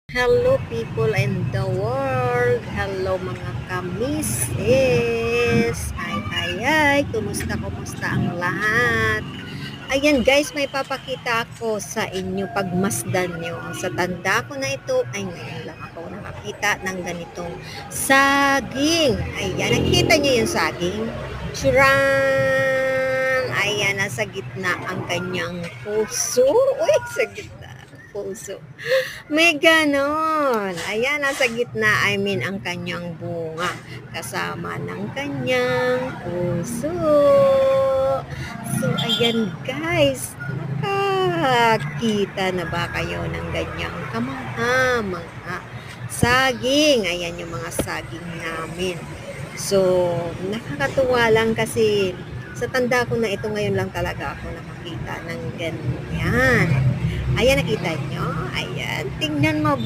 Hello people in the world. Hello mga kamisis. Ay. Kumusta ang lahat? Ayan guys, may papakita ako sa inyo pagmasdan nyo. Sa tanda ko na ito, ay ngayon lang ako nakakita ng ganitong saging. Ayan, nakikita nyo yung saging? Churan! Ayan, nasa gitna ang kanyang puso. Uy, sa gitna ang puso. May ganon. Ayan, nasa gitna, ang kanyang bunga. Kasama ng kanyang puso. So, ayan guys. Nakakita na ba kayo ng ganyang kamangha-mangha? Saging. Ayan yung mga saging namin. So, nakakatuwa lang kasi sa tanda ko na ito ngayon lang talaga ako nakakita ng ganyan. Ayan, nakita nyo? Ayan, tingnan mo,